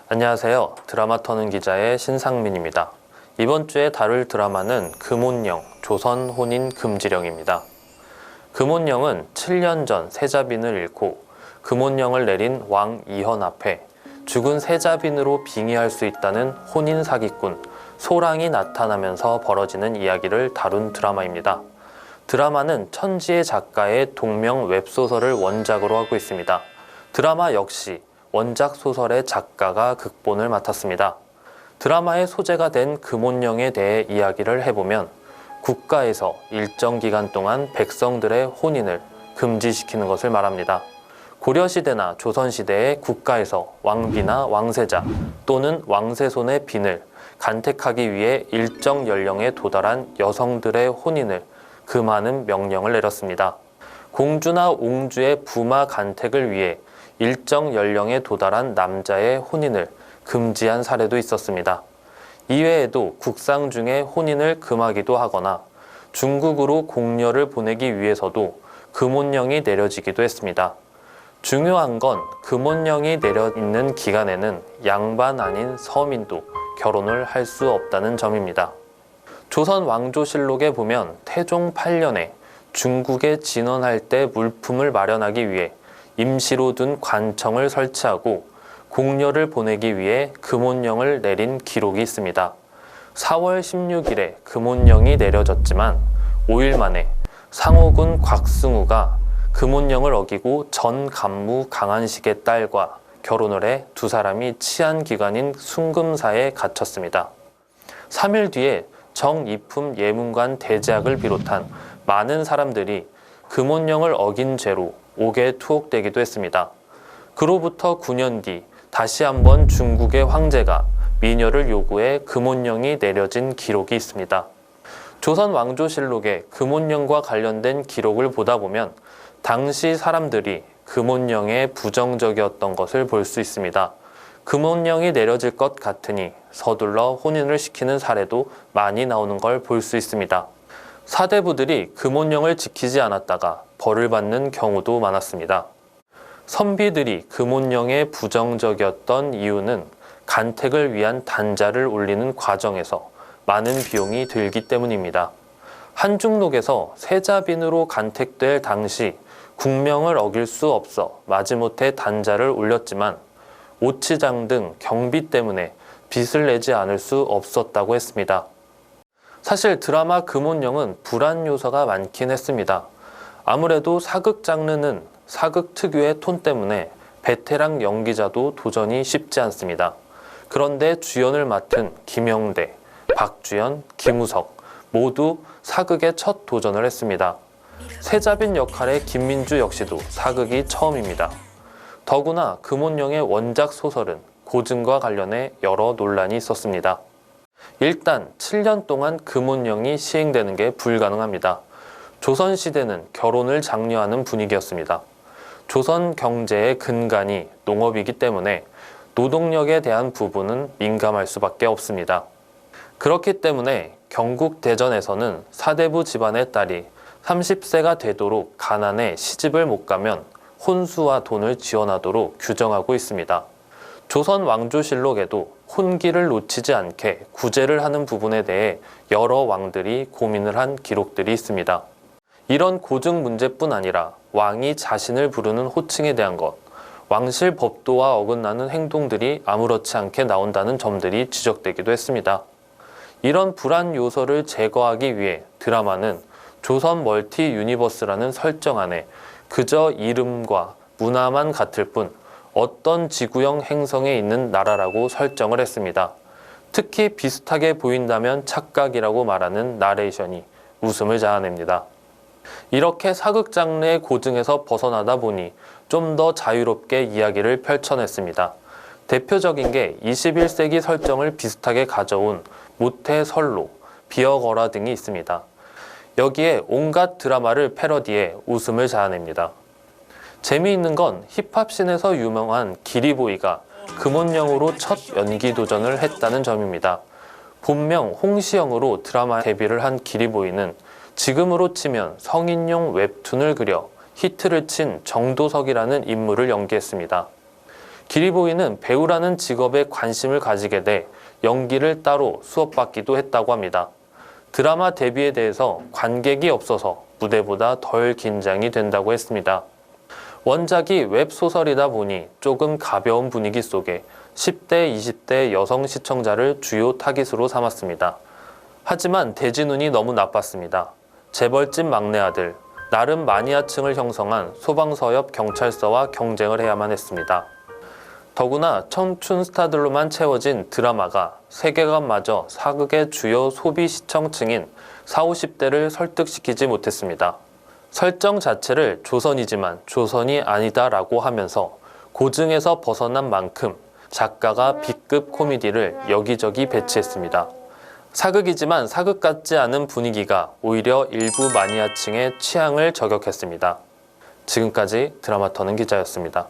안녕하세요. 드라마 터는 기자의 신상민입니다. 이번 주에 다룰 드라마는 금혼령, 조선 혼인 금지령입니다. 금혼령은 7년 전 세자빈을 잃고 금혼령을 내린 왕 이현 앞에 죽은 세자빈으로 빙의할 수 있다는 혼인 사기꾼 소랑이 나타나면서 벌어지는 이야기를 다룬 드라마입니다. 드라마는 천지의 작가의 동명 웹소설을 원작으로 하고 있습니다. 드라마 역시 원작 소설의 작가가 극본을 맡았습니다. 드라마의 소재가 된 금혼령에 대해 이야기를 해보면 국가에서 일정 기간 동안 백성들의 혼인을 금지시키는 것을 말합니다. 고려시대나 조선시대의 국가에서 왕비나 왕세자 또는 왕세손의 빈을 간택하기 위해 일정 연령에 도달한 여성들의 혼인을 금하는 명령을 내렸습니다. 공주나 옹주의 부마 간택을 위해 일정 연령에 도달한 남자의 혼인을 금지한 사례도 있었습니다. 이외에도 국상 중에 혼인을 금하기도 하거나 중국으로 공녀를 보내기 위해서도 금혼령이 내려지기도 했습니다. 중요한 건 금혼령이 내려 있는 기간에는 양반 아닌 서민도 결혼을 할 수 없다는 점입니다. 조선 왕조실록에 보면 태종 8년에 중국에 진언할 때 물품을 마련하기 위해 임시로 둔 관청을 설치하고 공녀를 보내기 위해 금혼령을 내린 기록이 있습니다. 4월 16일에 금혼령이 내려졌지만 5일 만에 상호군 곽승우가 금혼령을 어기고 전 간무 강한식의 딸과 결혼을 해 두 사람이 치안기관인 순금사에 갇혔습니다. 3일 뒤에 정이품 예문관 대제학을 비롯한 많은 사람들이 금혼령을 어긴 죄로 옥에 투옥되기도 했습니다. 그로부터 9년 뒤 다시 한번 중국의 황제가 미녀를 요구해 금혼령이 내려진 기록이 있습니다. 조선 왕조실록에 금혼령과 관련된 기록을 보다 보면 당시 사람들이 금혼령에 부정적이었던 것을 볼 수 있습니다. 금혼령이 내려질 것 같으니 서둘러 혼인을 시키는 사례도 많이 나오는 걸 볼 수 있습니다. 사대부들이 금혼령을 지키지 않았다가 벌을 받는 경우도 많았습니다. 선비들이 금혼령에 부정적이었던 이유는 간택을 위한 단자를 올리는 과정에서 많은 비용이 들기 때문입니다. 한중록에서 세자빈으로 간택될 당시 국명을 어길 수 없어 마지못해 단자를 올렸지만 오치장 등 경비 때문에 빚을 내지 않을 수 없었다고 했습니다. 사실 드라마 금혼령은 불안 요소가 많긴 했습니다. 아무래도 사극 장르는 사극 특유의 톤 때문에 베테랑 연기자도 도전이 쉽지 않습니다. 그런데 주연을 맡은 김영대, 박주연, 김우석 모두 사극에 첫 도전을 했습니다. 세자빈 역할의 김민주 역시도 사극이 처음입니다. 더구나 금혼령의 원작 소설은 고증과 관련해 여러 논란이 있었습니다. 일단 7년 동안 금혼령이 시행되는 게 불가능합니다. 조선시대는 결혼을 장려하는 분위기였습니다. 조선 경제의 근간이 농업이기 때문에 노동력에 대한 부분은 민감할 수밖에 없습니다. 그렇기 때문에 경국대전에서는 사대부 집안의 딸이 30세가 되도록 가난해 시집을 못 가면 혼수와 돈을 지원하도록 규정하고 있습니다. 조선 왕조실록에도 혼기를 놓치지 않게 구제를 하는 부분에 대해 여러 왕들이 고민을 한 기록들이 있습니다. 이런 고증 문제뿐 아니라 왕이 자신을 부르는 호칭에 대한 것, 왕실 법도와 어긋나는 행동들이 아무렇지 않게 나온다는 점들이 지적되기도 했습니다. 이런 불안 요소를 제거하기 위해 드라마는 조선 멀티 유니버스라는 설정 안에 그저 이름과 문화만 같을 뿐 어떤 지구형 행성에 있는 나라라고 설정을 했습니다. 특히 비슷하게 보인다면 착각이라고 말하는 나레이션이 웃음을 자아냅니다. 이렇게 사극 장르의 고증에서 벗어나다 보니 좀 더 자유롭게 이야기를 펼쳐냈습니다. 대표적인 게 21세기 설정을 비슷하게 가져온 모태설로, 비어거라 등이 있습니다. 여기에 온갖 드라마를 패러디해 웃음을 자아냅니다. 재미있는 건 힙합씬에서 유명한 기리보이가 금혼령으로 첫 연기 도전을 했다는 점입니다. 본명 홍시영으로 드라마 데뷔를 한 기리보이는 지금으로 치면 성인용 웹툰을 그려 히트를 친 정도석이라는 인물을 연기했습니다. 기리보이는 배우라는 직업에 관심을 가지게 돼 연기를 따로 수업받기도 했다고 합니다. 드라마 데뷔에 대해서 관객이 없어서 무대보다 덜 긴장이 된다고 했습니다. 원작이 웹소설이다 보니 조금 가벼운 분위기 속에 10대, 20대 여성 시청자를 주요 타깃으로 삼았습니다. 하지만 대진운이 너무 나빴습니다. 재벌집 막내 아들, 나름 마니아층을 형성한 소방서 옆 경찰서와 경쟁을 해야만 했습니다. 더구나 청춘 스타들로만 채워진 드라마가 세계관마저 사극의 주요 소비 시청층인 40, 50대를 설득시키지 못했습니다. 설정 자체를 조선이지만 조선이 아니다라고 하면서 고증에서 벗어난 만큼 작가가 B급 코미디를 여기저기 배치했습니다. 사극이지만 사극 같지 않은 분위기가 오히려 일부 마니아층의 취향을 저격했습니다. 지금까지 드라마터는 기자였습니다.